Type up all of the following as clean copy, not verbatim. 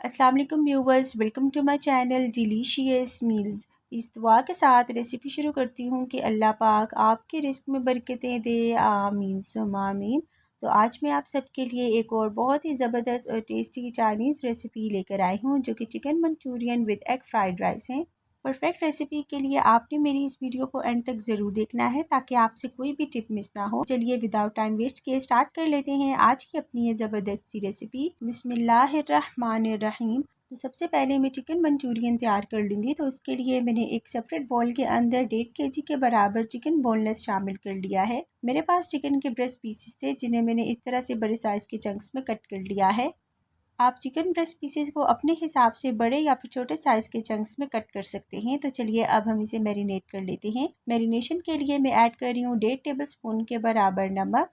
अस्सलाम वालेकुम viewers, welcome to my channel delicious meals. इस दुआ के साथ रेसिपी शुरू करती हूँ कि अल्लाह पाक आपके रिस्क में बरकतें दे, आमीन सुम्मा आमीन। तो आज मैं आप सबके लिए एक और बहुत ही ज़बरदस्त और टेस्टी चाइनीज़ रेसिपी लेकर आई हूँ जो कि chicken Manchurian with egg fried rice है। परफेक्ट रेसिपी के लिए आपने मेरी इस वीडियो को एंड तक ज़रूर देखना है ताकि आपसे कोई भी टिप मिस ना हो। चलिए विदाउट टाइम वेस्ट किए स्टार्ट कर लेते हैं आज की अपनी ये ज़बरदस्त सी रेसिपी। बिस्मिल्लाहिर्रहमानिर्रहीम। तो सबसे पहले मैं चिकन मंचूरियन तैयार कर लूँगी। तो उसके लिए मैंने एक सेपरेट बाउल के अंदर 1.5 kg के बराबर चिकन बोनलेस शामिल कर लिया है। मेरे पास चिकन के ब्रेस्ट पीसेस थे जिन्हें मैंने इस तरह से बड़े साइज़ के चंक्स में कट कर लिया है। आप चिकन ब्रेस्ट पीसेस को अपने हिसाब से बड़े या फिर छोटे साइज़ के चंक्स में कट कर सकते हैं। तो चलिए अब हम इसे मैरिनेट कर लेते हैं। मैरिनेशन के लिए मैं ऐड कर रही हूँ 1.5 टेबलस्पून के बराबर नमक।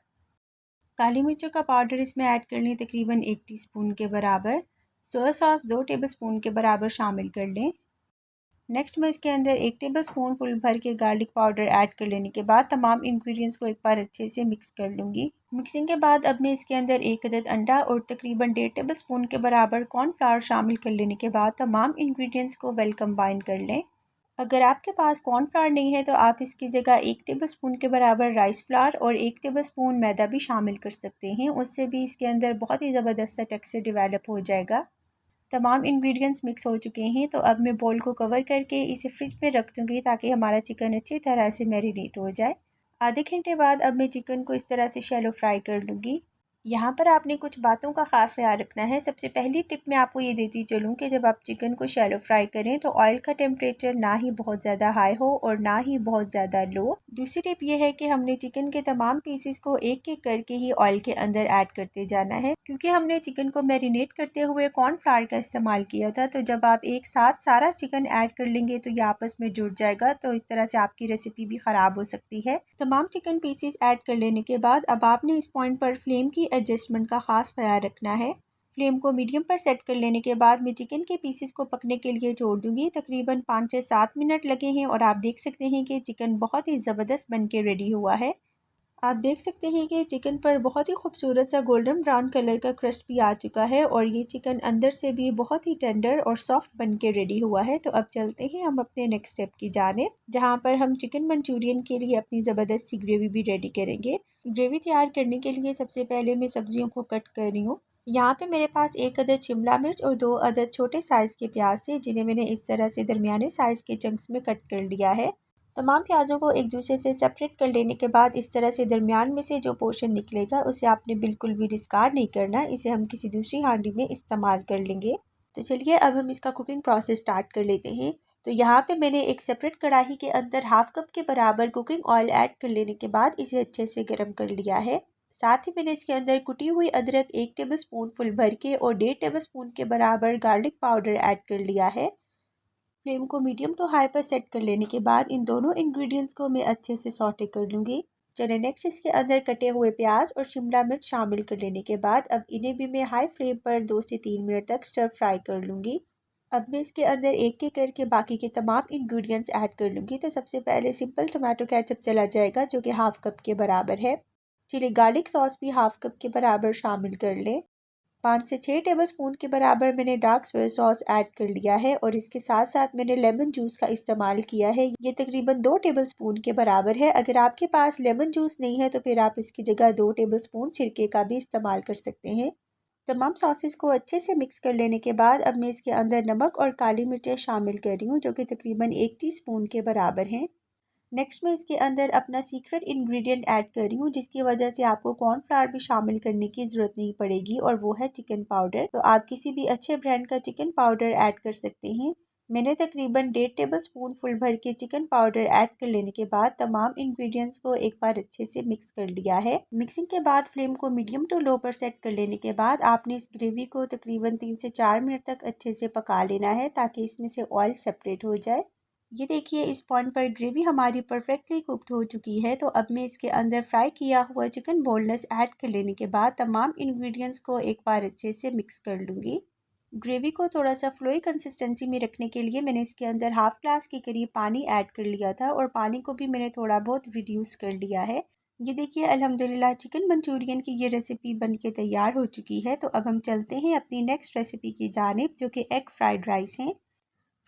काली मिर्चों का पाउडर इसमें ऐड कर लें तकरीबन 1 टीस्पून के बराबर। सोया सॉस 2 टेबलस्पून के बराबर शामिल कर लें। नेक्स्ट मैं इसके अंदर 1 टेबलस्पून फुल भर के गार्लिक पाउडर ऐड कर लेने के बाद तमाम इंग्रेडिएंट्स को एक बार अच्छे से मिक्स कर लूँगी। मिक्सिंग के बाद अब मैं इसके अंदर 1 अदद अंडा और तकरीबन 1.5 टेबलस्पून के बराबर कॉर्नफ्लावर शामिल कर लेने के बाद तमाम इंग्रेडिएंट्स को वेल कंबाइन कर लें। अगर आपके पास कॉर्नफ्लावर नहीं है तो आप इसकी जगह 1 टेबलस्पून के बराबर राइस फ्लावर और 1 टेबलस्पून मैदा भी शामिल कर सकते हैं। उससे भी इसके अंदर बहुत ही ज़बरदस्त सा टेक्सचर डेवलप हो जाएगा। तमाम इंग्रेडिएंट्स मिक्स हो चुके हैं तो अब मैं बोल को कवर करके इसे फ्रिज में रख दूँगी ताकि हमारा चिकन अच्छी तरह से मैरिनेट हो जाए। आधे घंटे बाद अब मैं चिकन को इस तरह से शैलो फ्राई कर लूँगी। यहाँ पर आपने कुछ बातों का ख़ास ख्याल रखना है। सबसे पहली टिप मैं आपको ये देती चलूँ कि जब आप चिकन को शैलो फ्राई करें तो ऑयल का टेम्परेचर ना ही बहुत ज़्यादा हाई हो और ना ही बहुत ज़्यादा लो। दूसरी टिप ये है कि हमने चिकन के तमाम पीसेस को एक एक करके ही ऑयल के अंदर ऐड करते जाना है क्योंकि हमने चिकन को मैरिनेट करते हुए कॉर्नफ्लावर का इस्तेमाल किया था। तो जब आप एक साथ सारा चिकन ऐड कर लेंगे तो ये आपस में जुड़ जाएगा, तो इस तरह से आपकी रेसिपी भी ख़राब हो सकती है। तमाम चिकन पीसेस ऐड कर लेने के बाद अब आपने इस पॉइंट पर फ्लेम की एडजस्टमेंट का ख़ास ख्याल रखना है। फ्लेम को मीडियम पर सेट कर लेने के बाद मैं चिकन के पीसेस को पकने के लिए छोड़ दूंगी। तकरीबन 5 से 7 मिनट लगे हैं और आप देख सकते हैं कि चिकन बहुत ही ज़बरदस्त बन के रेडी हुआ है। आप देख सकते हैं कि चिकन पर बहुत ही खूबसूरत सा गोल्डन ब्राउन कलर का क्रस्ट भी आ चुका है और ये चिकन अंदर से भी बहुत ही टेंडर और सॉफ्ट बन के रेडी हुआ है। तो अब चलते हैं हम अपने नेक्स्ट स्टेप की जानिब, जहाँ पर हम चिकन मंचूरियन के लिए अपनी ज़बरदस्त सी ग्रेवी भी रेडी करेंगे। ग्रेवी तैयार करने के लिए सबसे पहले मैं सब्जियों को कट कर रही हूँ। यहाँ पे मेरे पास 1 अदद शिमला मिर्च और 2 अदद छोटे साइज़ के प्याज थे जिन्हें मैंने इस तरह से दरमियाने साइज़ के चंक्स में कट कर लिया है। तमाम प्याज़ों को एक दूसरे से सेपरेट कर लेने के बाद इस तरह से दरमियान में से जो पोर्शन निकलेगा उसे आपने बिल्कुल भी डिस्कार्ड नहीं करना, इसे हम किसी दूसरी हांडी में इस्तेमाल कर लेंगे। तो चलिए अब हम इसका कुकिंग प्रोसेस स्टार्ट कर लेते हैं। तो यहाँ पे मैंने एक सेपरेट कढ़ाई के अंदर हाफ कप के बराबर कुकिंग ऑयल ऐड कर लेने के बाद इसे अच्छे से गर्म कर लिया है। साथ ही मैंने इसके अंदर कुटी हुई अदरक 1 टेबलस्पून फुल भर के और 1.5 टेबलस्पून के बराबर गार्लिक पाउडर ऐड कर लिया है। फ्लेम को मीडियम टू हाई पर सेट कर लेने के बाद इन दोनों इंग्रेडिएंट्स को मैं अच्छे से सॉटे कर लूँगी। चलिए नेक्स्ट इसके अंदर कटे हुए प्याज और शिमला मिर्च शामिल कर लेने के बाद अब इन्हें भी मैं हाई फ्लेम पर 2 से 3 मिनट तक स्टर फ्राई कर लूँगी। अब मैं इसके अंदर एक एक करके बाकी के तमाम इंग्रेडिएंट्स ऐड कर लूँगी। तो सबसे पहले सिंपल टमाटो केचप चला जाएगा जो कि हाफ कप के बराबर है। चिली गार्लिक सॉस भी हाफ कप के बराबर शामिल कर लें। 5 से 6 टेबलस्पून के बराबर मैंने डार्क सोया सॉस ऐड कर लिया है और इसके साथ साथ मैंने लेमन जूस का इस्तेमाल किया है। ये तकरीबन 2 टेबलस्पून के बराबर है। अगर आपके पास लेमन जूस नहीं है तो फिर आप इसकी जगह 2 टेबलस्पून सिरके का भी इस्तेमाल कर सकते हैं। तमाम सॉसेस को अच्छे से मिक्स कर लेने के बाद अब मैं इसके अंदर नमक और काली मिर्चें शामिल कर रही हूँ जो कि तकरीबन 1 टीस्पून के बराबर हैं। नेक्स्ट मैं इसके अंदर अपना सीक्रेट इंग्रेडिएंट ऐड कर रही हूँ जिसकी वजह से आपको कॉर्नफ्लावर भी शामिल करने की ज़रूरत नहीं पड़ेगी और वो है चिकन पाउडर। तो आप किसी भी अच्छे ब्रांड का चिकन पाउडर ऐड कर सकते हैं। मैंने तकरीबन 1.5 टेबलस्पून फुल भर के चिकन पाउडर ऐड कर लेने के बाद तमाम इंग्रेडिएंट्स को एक बार अच्छे से मिक्स कर लिया है। मिक्सिंग के बाद फ्लेम को मीडियम टू लो पर सेट कर लेने के बाद आपने इस ग्रेवी को तकरीबन 3 से 4 मिनट तक अच्छे से पका लेना है ताकि इसमें से ऑयल सेपरेट हो जाए। ये देखिए इस पॉइंट पर ग्रेवी हमारी परफेक्टली कुकड हो चुकी है। तो अब मैं इसके अंदर फ्राई किया हुआ चिकन बोनलेस ऐड कर लेने के बाद तमाम इंग्रेडिएंट्स को एक बार अच्छे से मिक्स कर लूँगी। ग्रेवी को थोड़ा सा फ्लोई कंसिस्टेंसी में रखने के लिए मैंने इसके अंदर हाफ ग्लास के करीब पानी ऐड कर लिया था और पानी को भी मैंने थोड़ा बहुत रिड्यूस कर लिया है। ये देखिए अल्हम्दुलिल्लाह चिकन मंचूरियन की ये रेसिपी बनके तैयार हो चुकी है। तो अब हम चलते हैं अपनी नेक्स्ट रेसिपी की जानिब, जो कि एग फ्राइड राइस है।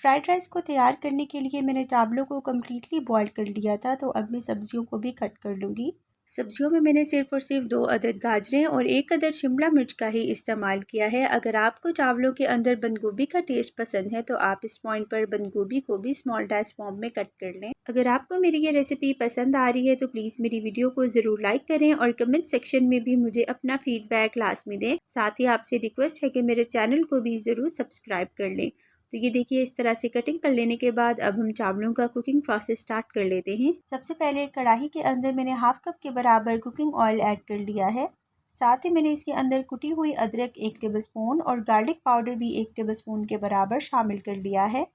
फ्राइड राइस को तैयार करने के लिए मैंने चावलों को कम्प्लीटली बॉईल कर लिया था। तो अब मैं सब्जियों को भी कट कर लूँगी। सब्जियों में मैंने सिर्फ़ और सिर्फ 2 अदद गाजरें और 1 अदद शिमला मिर्च का ही इस्तेमाल किया है। अगर आपको चावलों के अंदर बंद गोभी का टेस्ट पसंद है तो आप इस पॉइंट पर बंद गोभी को भी स्मॉल डाइस फॉर्म में कट कर लें। अगर आपको मेरी ये रेसिपी पसंद आ रही है तो प्लीज़ मेरी वीडियो को ज़रूर लाइक करें और कमेंट सेक्शन में भी मुझे अपना फ़ीडबैक लाज़मी दें। साथ ही आपसे रिक्वेस्ट है कि मेरे चैनल को भी ज़रूर सब्सक्राइब कर लें। तो ये देखिए इस तरह से कटिंग कर लेने के बाद अब हम चावलों का कुकिंग प्रोसेस स्टार्ट कर लेते हैं। सबसे पहले कढ़ाई के अंदर मैंने हाफ कप के बराबर कुकिंग ऑयल ऐड कर लिया है। साथ ही मैंने इसके अंदर कुटी हुई अदरक 1 टेबलस्पून और गार्लिक पाउडर भी 1 टेबलस्पून के बराबर शामिल कर लिया है।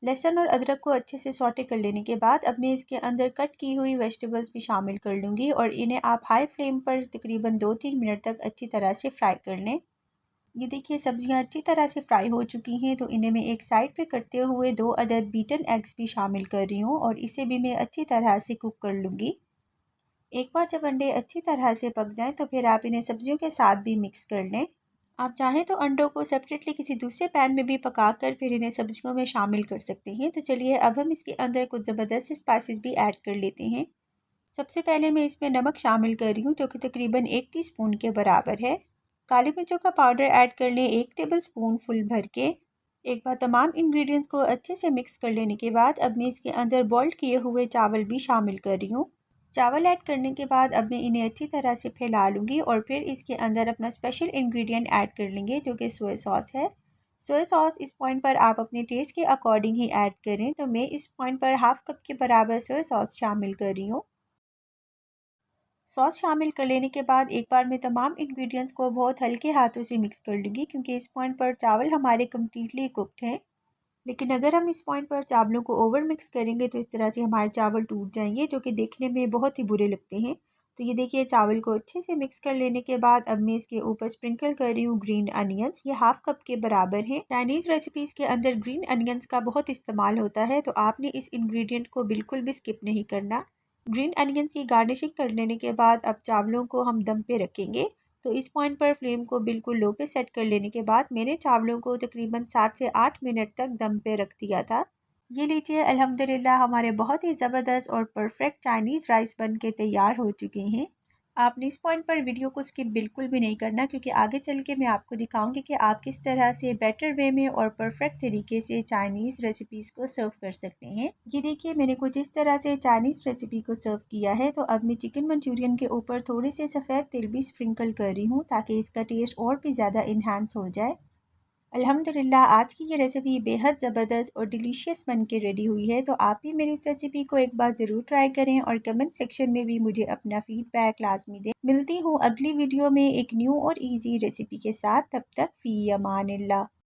लहसुन और अदरक को अच्छे से सौटे कर लेने के बाद अब मैं इसके अंदर कट की हुई वेजिटेबल्स भी शामिल कर लूँगी और इन्हें आप हाई फ्लेम पर तकरीबन 2-3 मिनट तक अच्छी तरह से फ्राई कर लें। ये देखिए सब्जियां अच्छी तरह से फ्राई हो चुकी हैं। तो इन्हें मैं एक साइड पे करते हुए 2 अदद बीटन एग्स भी शामिल कर रही हूँ और इसे भी मैं अच्छी तरह से कुक कर लूँगी। एक बार जब अंडे अच्छी तरह से पक जाएं तो फिर आप इन्हें सब्जियों के साथ भी मिक्स कर लें। आप चाहें तो अंडों को सेपरेटली किसी दूसरे पैन में भी पका कर फिर इन्हें सब्जियों में शामिल कर सकते हैं। तो चलिए अब हम इसके अंदर कुछ ज़बरदस्त स्पाइसेस भी ऐड कर लेते हैं। सबसे पहले मैं इसमें नमक शामिल कर रही हूँ, जो कि तकरीबन 1 टीस्पून के बराबर है। काली मिर्चों का पाउडर ऐड कर लें 1 टेबलस्पून फुल भर के। एक बार तमाम इंग्रेडिएंट्स को अच्छे से मिक्स कर लेने के बाद अब मैं इसके अंदर बॉइल्ड किए हुए चावल भी शामिल कर रही हूँ। चावल ऐड करने के बाद अब मैं इन्हें अच्छी तरह से फैला लूँगी और फिर इसके अंदर अपना स्पेशल इंग्रेडिएंट ऐड कर लेंगे, जो कि सोया सॉस है। सोया सॉस इस पॉइंट पर आप अपने टेस्ट के अकॉर्डिंग ही ऐड करें। तो मैं इस पॉइंट पर हाफ कप के बराबर सोया सॉस शामिल कर रही हूँ। सॉस शामिल कर लेने के बाद एक बार मैं तमाम इंग्रेडिएंट्स को बहुत हल्के हाथों से मिक्स कर लूँगी, क्योंकि इस पॉइंट पर चावल हमारे कम्प्लीटली कुक्ड हैं। लेकिन अगर हम इस पॉइंट पर चावलों को ओवर मिक्स करेंगे तो इस तरह से हमारे चावल टूट जाएंगे, जो कि देखने में बहुत ही बुरे लगते हैं। तो ये देखिए चावल को अच्छे से मिक्स कर लेने के बाद अब मैं इसके ऊपर स्प्रिंकल कर रही हूँ ग्रीन अनियंस। ये हाफ कप के बराबर हैं। चाइनीज़ रेसिपीज़ के अंदर ग्रीन अनियंस का बहुत इस्तेमाल होता है, तो आपने इस इंग्रेडिएंट को बिल्कुल भी स्किप नहीं करना। ग्रीन अनियंस की गार्निशिंग कर लेने के बाद अब चावलों को हम दम पे रखेंगे। तो इस पॉइंट पर फ्लेम को बिल्कुल लो पे सेट कर लेने के बाद मैंने चावलों को तकरीबन 7 से 8 मिनट तक दम पे रख दिया था। ये लीजिए अल्हम्दुलिल्लाह हमारे बहुत ही ज़बरदस्त और परफेक्ट चाइनीज़ राइस बन के तैयार हो चुके हैं। आपने इस पॉइंट पर वीडियो को स्किप बिल्कुल भी नहीं करना, क्योंकि आगे चल के मैं आपको दिखाऊंगी कि आप किस तरह से बेटर वे में और परफेक्ट तरीके से चाइनीज़ रेसिपीज़ को सर्व कर सकते हैं। ये देखिए मैंने कुछ इस तरह से चाइनीज़ रेसिपी को सर्व किया है। तो अब मैं चिकन मंचूरियन के ऊपर थोड़े से सफ़ेद तिल भी स्प्रिंकल कर रही हूँ, ताकि इसका टेस्ट और भी ज़्यादा इन्हांस हो जाए। अल्हम्दुलिल्लाह आज की ये रेसिपी बेहद ज़बरदस्त और डिलीशियस बन के रेडी हुई है। तो आप भी मेरी इस रेसिपी को एक बार ज़रूर ट्राई करें और कमेंट सेक्शन में भी मुझे अपना फ़ीडबैक लाजमी दें। मिलती हूँ अगली वीडियो में एक न्यू और इजी रेसिपी के साथ। तब तक फ़ी अमानिल्लाह।